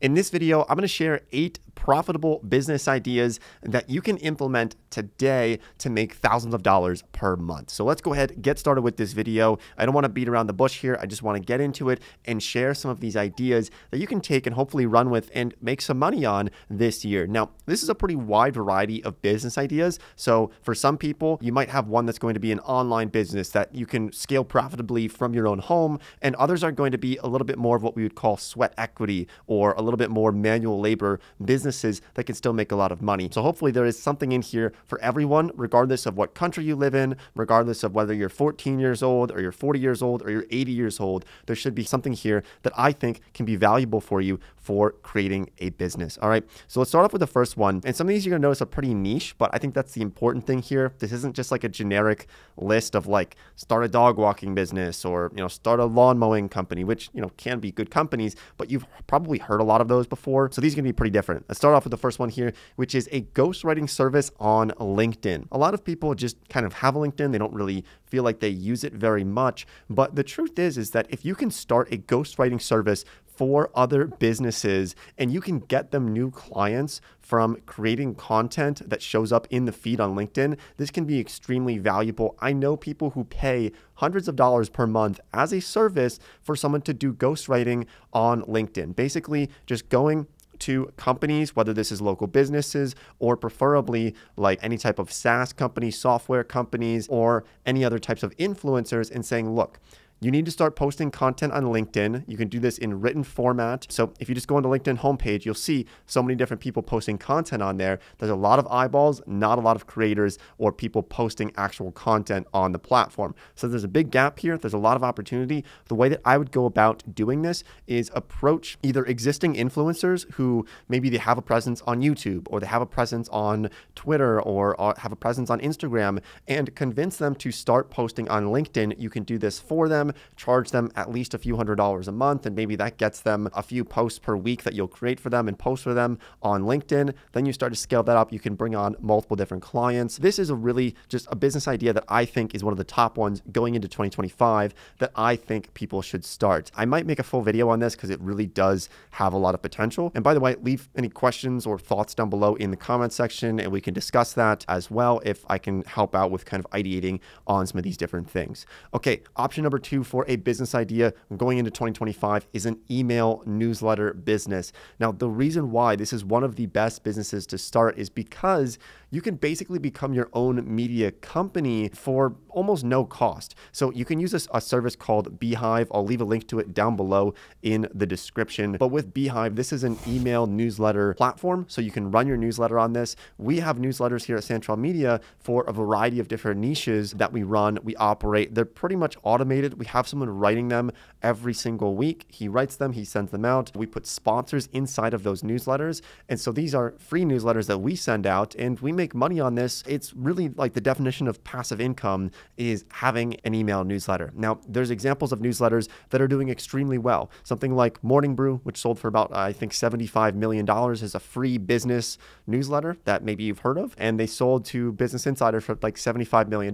In this video, I'm going to share 8 profitable business ideas that you can implement today to make thousands of dollars per month. So let's go ahead and get started with this video. I don't want to beat around the bush here. I just want to get into it and share some of these ideas that you can take and hopefully run with and make some money on this year. Now, this is a pretty wide variety of business ideas. So for some people, you might have one that's going to be an online business that you can scale profitably from your own home, and others are going to be a little bit more of what we would call sweat equity, or a little bit more manual labor businesses that can still make a lot of money. So hopefully there is something in here for everyone, regardless of what country you live in, regardless of whether you're 14 years old or you're 40 years old or you're 80 years old. There should be something here that I think can be valuable for you for creating a business. All right, so let's start off with the first one. And some of these you're gonna notice are pretty niche, but I think that's the important thing here. This isn't just like a generic list of like start a dog walking business or, start a lawn mowing company, which, can be good companies, but you've probably heard a lot of those before. So these are gonna be pretty different. Let's start off with the first one here, which is a ghostwriting service on LinkedIn. A lot of people just kind of have a LinkedIn. They don't really feel like they use it very much. But the truth is that if you can start a ghostwriting service for other businesses and you can get them new clients from creating content that shows up in the feed on LinkedIn, this can be extremely valuable. I know people who pay hundreds of dollars per month as a service for someone to do ghostwriting on LinkedIn. Basically, just going to companies, whether this is local businesses or preferably like any type of SaaS companies, software companies, or any other types of influencers, and saying, look, you need to start posting content on LinkedIn. You can do this in written format. So if you just go on the LinkedIn homepage, you'll see so many different people posting content on there. There's a lot of eyeballs, not a lot of creators or people posting actual content on the platform. So there's a big gap here. There's a lot of opportunity. The way that I would go about doing this is approach either existing influencers who maybe they have a presence on YouTube or they have a presence on Twitter or have a presence on Instagram, and convince them to start posting on LinkedIn. You can do this for them, charge them at least a few $100s a month, and maybe that gets them a few posts per week that you'll create for them and post for them on LinkedIn. Then you start to scale that up. You can bring on multiple different clients. This is a really just a business idea that I think is one of the top ones going into 2025 that I think people should start. I might make a full video on this because it really does have a lot of potential. And by the way, leave any questions or thoughts down below in the comment section and we can discuss that as well if I can help out with kind of ideating on some of these different things. Okay, option number 2 for a business idea going into 2025 is an email newsletter business. Now, the reason why this is one of the best businesses to start is because you can basically become your own media company for almost no cost. So you can use a service called Beehive. I'll leave a link to it down below in the description. But with Beehive, this is an email newsletter platform. So you can run your newsletter on this. We have newsletters here at Santrel Media for a variety of different niches that we run, we operate. They're pretty much automated. We have someone writing them every single week. He writes them, he sends them out. We put sponsors inside of those newsletters. And so these are free newsletters that we send out and we make money on this. It's really like the definition of passive income is having an email newsletter. Now, there's examples of newsletters that are doing extremely well. Something like Morning Brew, which sold for about, I think, $75 million, is a free business newsletter that maybe you've heard of. And they sold to Business Insider for like $75 million.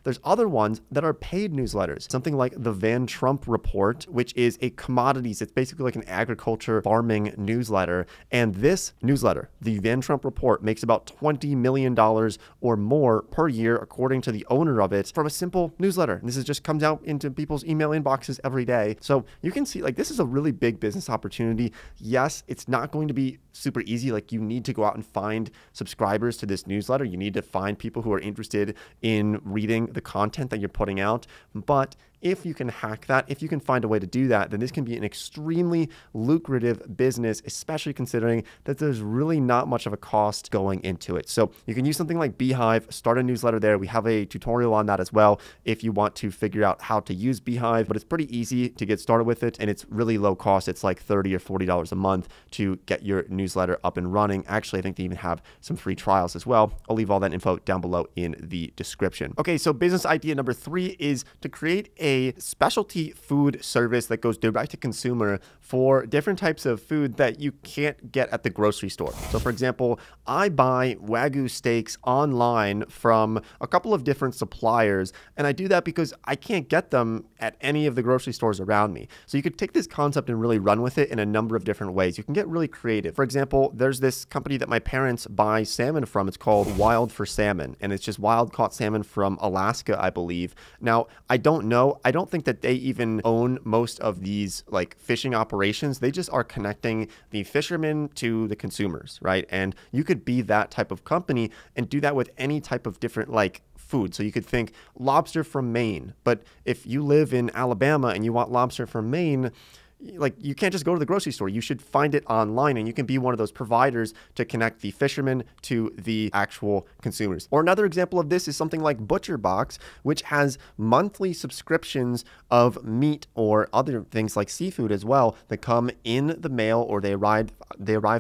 There's other ones that are paid newsletters. Something like the Van Trump Report, which is a commodities. It's basically like an agriculture farming newsletter. And this newsletter, the Van Trump Report, makes about $20 million or more per year, according to the owner of it, from a simple newsletter. And this just comes out into people's email inboxes every day. So you can see like this is a really big business opportunity. Yes, it's not going to be super easy. Like you need to go out and find subscribers to this newsletter. You need to find people who are interested in reading the content that you're putting out. But if you can hack that, if you can find a way to do that, then this can be an extremely lucrative business, especially considering that there's really not much of a cost going into it. So you can use something like Beehive, start a newsletter there. We have a tutorial on that as well if you want to figure out how to use Beehive, but it's pretty easy to get started with it and it's really low cost. It's like $30 or $40 a month to get your newsletter up and running. Actually, I think they even have some free trials as well. I'll leave all that info down below in the description. Okay, so business idea number 3 is to create a specialty food service that goes direct to consumer for different types of food that you can't get at the grocery store. So for example, I buy Wagyu steaks online from a couple of different suppliers, and I do that because I can't get them at any of the grocery stores around me. So you could take this concept and really run with it in a number of different ways. You can get really creative. For example, there's this company that my parents buy salmon from. It's called Wild for Salmon, and it's just wild caught salmon from Alaska, I believe. Now, I don't know. I don't think that they even own most of these like fishing operations. They just are connecting the fishermen to the consumers, right? And you could be that type of company and do that with any type of different like food. So you could think lobster from Maine, but if you live in Alabama and you want lobster from Maine, like you can't just go to the grocery store. You should find it online, and you can be one of those providers to connect the fishermen to the actual consumers. Or another example of this is something like ButcherBox, which has monthly subscriptions of meat or other things like seafood as well that come in the mail, or they arrive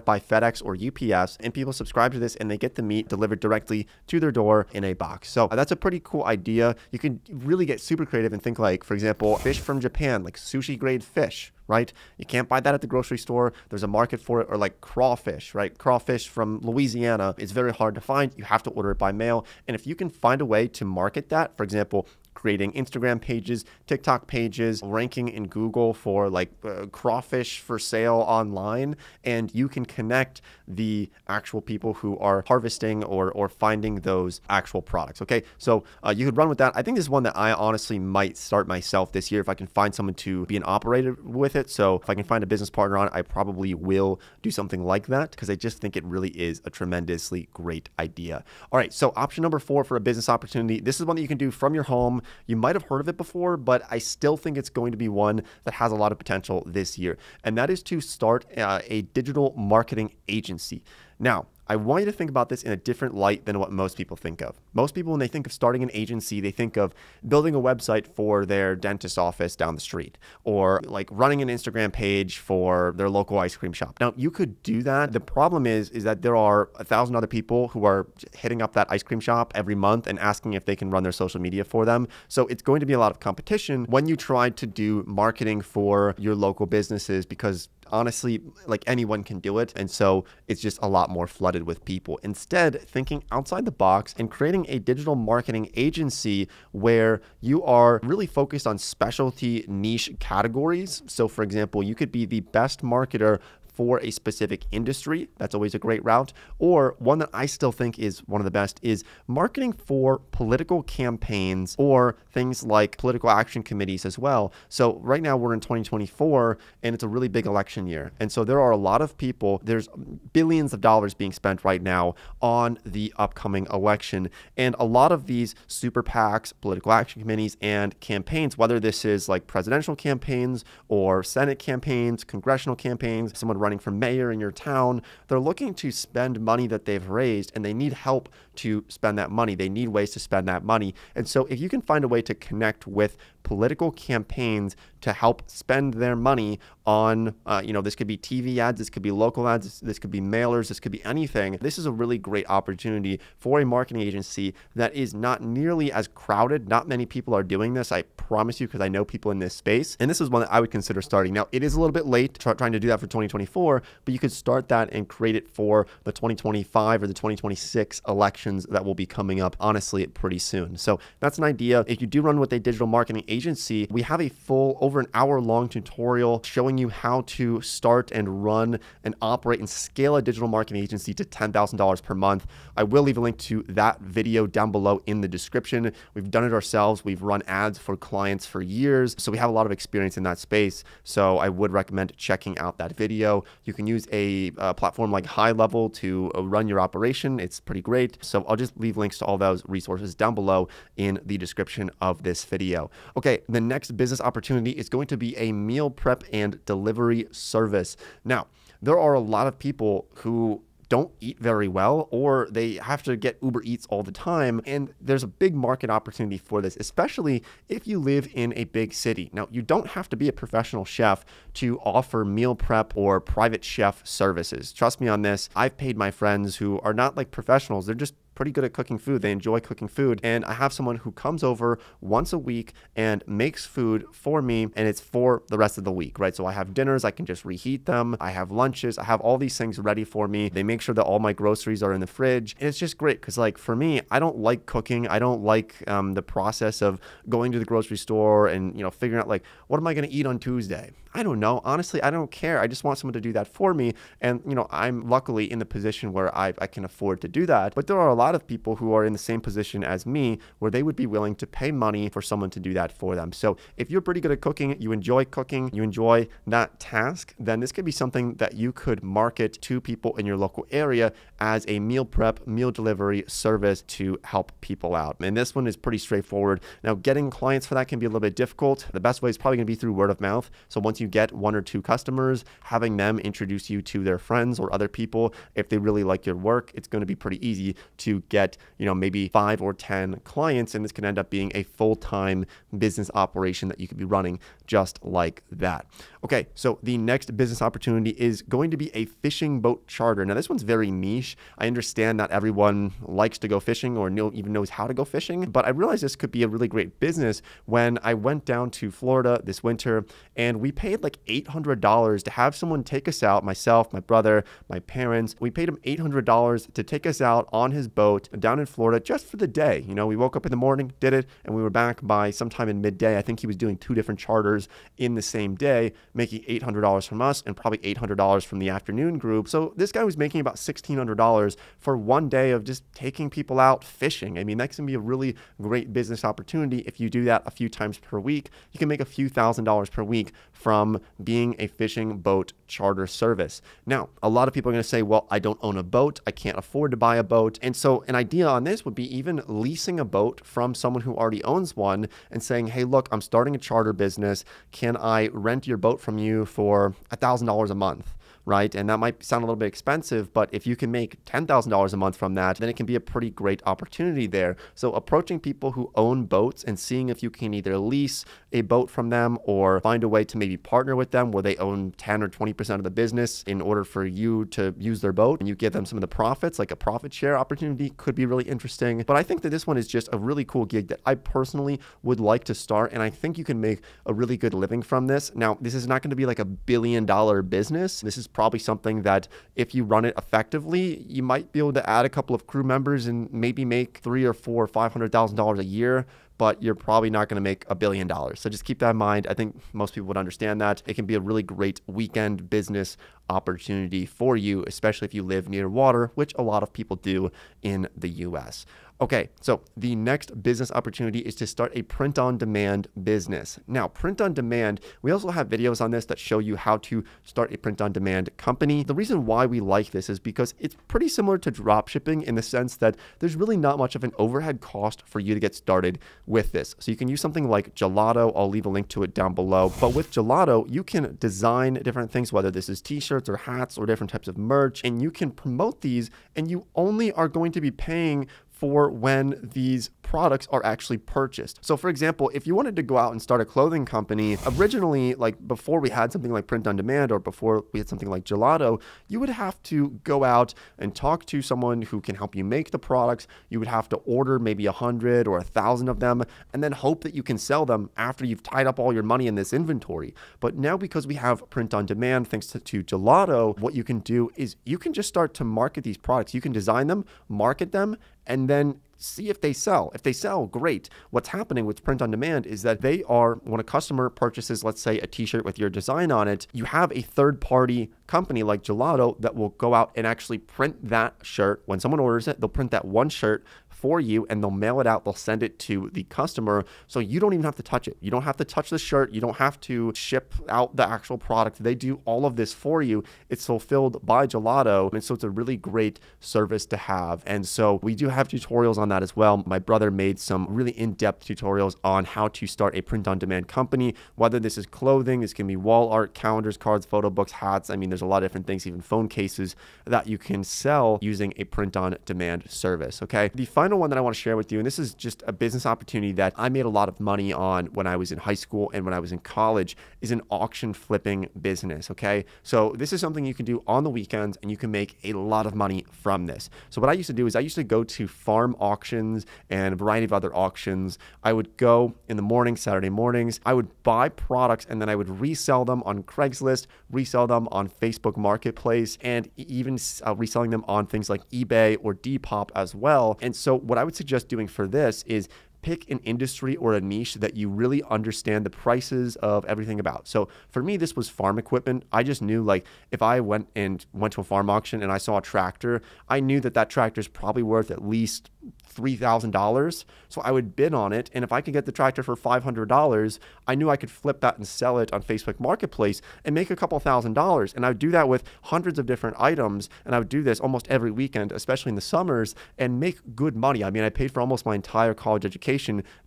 by FedEx or UPS, and people subscribe to this and they get the meat delivered directly to their door in a box. So that's a pretty cool idea. You can really get super creative and think like, for example, fish from Japan, like sushi grade fish, right? You can't buy that at the grocery store. There's a market for it. Or like crawfish, right? Crawfish from Louisiana is very hard to find. You have to order it by mail. And if you can find a way to market that, for example, creating Instagram pages, TikTok pages, ranking in Google for like crawfish for sale online, and you can connect the actual people who are harvesting or finding those actual products. Okay, so you could run with that. I think this is one that I honestly might start myself this year if I can find someone to be an operator with it. So if I can find a business partner on it, I probably will do something like that because I just think it really is a tremendously great idea. All right, so option number 4 for a business opportunity. This is one that you can do from your home. You might have heard of it before, but I still think it's going to be one that has a lot of potential this year. And that is to start a digital marketing agency. Now, I want you to think about this in a different light than what most people think of. Most people, when they think of starting an agency, they think of building a website for their dentist's office down the street, or like running an Instagram page for their local ice cream shop. Now, you could do that. The problem is that there are 1,000 other people who are hitting up that ice cream shop every month and asking if they can run their social media for them. So it's going to be a lot of competition when you try to do marketing for your local businesses, because honestly, like anyone can do it. And so it's just a lot more flooded with people. Instead, thinking outside the box and creating a digital marketing agency where you are really focused on specialty niche categories. So for example, you could be the best marketer for a specific industry. That's always a great route. Or one that I still think is one of the best is marketing for political campaigns or things like political action committees as well. So right now we're in 2024 and it's a really big election year. And so there are a lot of people, there's billions of dollars being spent right now on the upcoming election. And a lot of these super PACs, political action committees, and campaigns, whether this is like presidential campaigns or Senate campaigns, congressional campaigns, someone running for mayor in your town, they're looking to spend money that they've raised and they need help to spend that money. They need ways to spend that money. And so if you can find a way to connect with political campaigns to help spend their money on, this could be TV ads, this could be local ads, this could be mailers, this could be anything. This is a really great opportunity for a marketing agency that is not nearly as crowded. Not many people are doing this, I promise you, because I know people in this space. And this is one that I would consider starting. Now, it is a little bit late trying to do that for 2024, but you could start that and create it for the 2025 or the 2026 elections that will be coming up, honestly, pretty soon. So that's an idea. If you do run with a digital marketing agency, we have a full over an hour-long tutorial showing you how to start and run and operate and scale a digital marketing agency to $10,000 per month. I will leave a link to that video down below in the description. We've done it ourselves. We've run ads for clients for years, so we have a lot of experience in that space. So I would recommend checking out that video. You can use a platform like High Level to run your operation. It's pretty great. So I'll just leave links to all those resources down below in the description of this video. Okay, the next business opportunity is going to be a meal prep and delivery service. Now, there are a lot of people who don't eat very well, or they have to get Uber Eats all the time. And there's a big market opportunity for this, especially if you live in a big city. Now, you don't have to be a professional chef to offer meal prep or private chef services. Trust me on this. I've paid my friends who are not like professionals. They're just pretty good at cooking food. They enjoy cooking food. And I have someone who comes over once a week and makes food for me, and it's for the rest of the week, right? So I have dinners, I can just reheat them. I have lunches, I have all these things ready for me. They make sure that all my groceries are in the fridge. And it's just great because, like, for me, I don't like cooking. I don't like the process of going to the grocery store and, you know, figuring out, like, what am I going to eat on Tuesday? I don't know. Honestly, I don't care. I just want someone to do that for me. And, you know, I'm luckily in the position where I can afford to do that. But there are a lot of people who are in the same position as me where they would be willing to pay money for someone to do that for them. So if you're pretty good at cooking, you enjoy cooking, you enjoy that task, then this could be something that you could market to people in your local area as a meal prep, meal delivery service to help people out. And this one is pretty straightforward. Now, getting clients for that can be a little bit difficult. The best way is probably going to be through word of mouth. So once you get 1 or 2 customers, having them introduce you to their friends or other people, if they really like your work, it's going to be pretty easy to get, you know, maybe 5 or 10 clients. And this can end up being a full-time business operation that you could be running just like that. Okay, so the next business opportunity is going to be a fishing boat charter. Now, this one's very niche. I understand not everyone likes to go fishing or even knows how to go fishing, but I realized this could be a really great business when I went down to Florida this winter and we paid like $800 to have someone take us out, myself, my brother, my parents. We paid him $800 to take us out on his boat down in Florida just for the day. You know, we woke up in the morning, did it, and we were back by sometime in midday. I think he was doing 2 different charters in the same day, making $800 from us and probably $800 from the afternoon group. So this guy was making about $1,600 for one day of just taking people out fishing. I mean, that can be a really great business opportunity. If you do that a few times per week, you can make a few $1,000s per week from being a fishing boat charter service. Now, a lot of people are going to say, well, I don't own a boat. I can't afford to buy a boat. And so an idea on this would be even leasing a boat from someone who already owns one and saying, hey, look, I'm starting a charter business. Can I rent your boat from you for $1,000 a month? Right? And that might sound a little bit expensive, but if you can make $10,000 a month from that, then it can be a pretty great opportunity there. So approaching people who own boats and seeing if you can either lease a boat from them or find a way to maybe partner with them where they own 10 or 20% of the business in order for you to use their boat and you give them some of the profits, like a profit share opportunity could be really interesting. But I think that this one is just a really cool gig that I personally would like to start. And I think you can make a really good living from this. Now, this is not going to be like $1 billion business. This is probably something that if you run it effectively, you might be able to add a couple of crew members and maybe make $300,000 or $400,000 or $500,000 a year, but you're probably not going to make $1 billion. So just keep that in mind. I think most people would understand that. It can be a really great weekend business opportunity for you, especially if you live near water, which a lot of people do in the US. Okay, so the next business opportunity is to start a print-on-demand business. Now, print-on-demand, we also have videos on this that show you how to start a print-on-demand company. The reason why we like this is because it's pretty similar to drop shipping in the sense that there's really not much of an overhead cost for you to get started with this. So you can use something like Gelato. I'll leave a link to it down below. But with Gelato, you can design different things, whether this is t-shirts or hats or different types of merch, and you can promote these, and you only are going to be paying for when these products are actually purchased. So for example, if you wanted to go out and start a clothing company, originally, like before we had something like print on demand or before we had something like Gelato, you would have to go out and talk to someone who can help you make the products. You would have to order maybe 100 or 1,000 of them and then hope that you can sell them after you've tied up all your money in this inventory. But now because we have print on demand, thanks to Gelato, what you can do is you can just start to market these products. You can design them, market them, and then see if they sell. If they sell, great. What's happening with print on demand is that they are, when a customer purchases, let's say, a t-shirt with your design on it, you have a third-party company like Gelato that will go out and actually print that shirt. When someone orders it, they'll print that one shirt for you and they'll mail it out. They'll send it to the customer. So you don't even have to touch it. You don't have to touch the shirt. You don't have to ship out the actual product. They do all of this for you. It's fulfilled by Gelato. And so it's a really great service to have. And so we do have tutorials on on that as well. My brother made some really in-depth tutorials on how to start a print-on-demand company, whether this is clothing, this can be wall art, calendars, cards, photo books, hats. I mean, there's a lot of different things, even phone cases that you can sell using a print-on-demand service, okay? The final one that I want to share with you, and this is just a business opportunity that I made a lot of money on when I was in high school and when I was in college, is an auction flipping business, okay? So this is something you can do on the weekends and you can make a lot of money from this. So what I used to do is I used to go to farm auctions and a variety of other auctions. I would go in the morning, Saturday mornings. I would buy products and then I would resell them on Craigslist, resell them on Facebook Marketplace, and even reselling them on things like eBay or Depop as well. And so what I would suggest doing for this is pick an industry or a niche that you really understand the prices of everything about. So for me, this was farm equipment. I just knew, like, if I went to a farm auction and I saw a tractor, I knew that that tractor is probably worth at least $3,000. So I would bid on it. And if I could get the tractor for $500, I knew I could flip that and sell it on Facebook Marketplace and make a couple $1,000s. And I would do that with hundreds of different items. And I would do this almost every weekend, especially in the summers, and make good money. I mean, I paid for almost my entire college education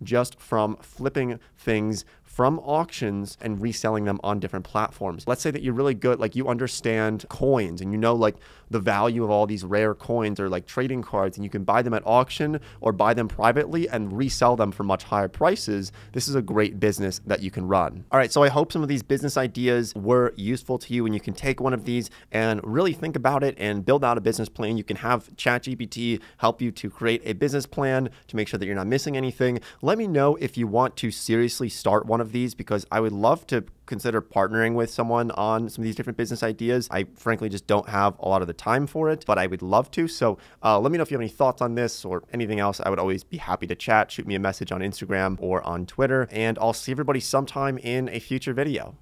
just from flipping things from auctions and reselling them on different platforms. Let's say that you're really good, like you understand coins and you know like the value of all these rare coins or like trading cards, and you can buy them at auction or buy them privately and resell them for much higher prices. This is a great business that you can run. All right, so I hope some of these business ideas were useful to you and you can take one of these and really think about it and build out a business plan. You can have ChatGPT help you to create a business plan to make sure that you're not missing anything. Let me know if you want to seriously start one of these, because I would love to consider partnering with someone on some of these different business ideas. I frankly just don't have a lot of the time for it, but I would love to. So let me know if you have any thoughts on this or anything else. I would always be happy to chat. Shoot me a message on Instagram or on Twitter, and I'll see everybody sometime in a future video.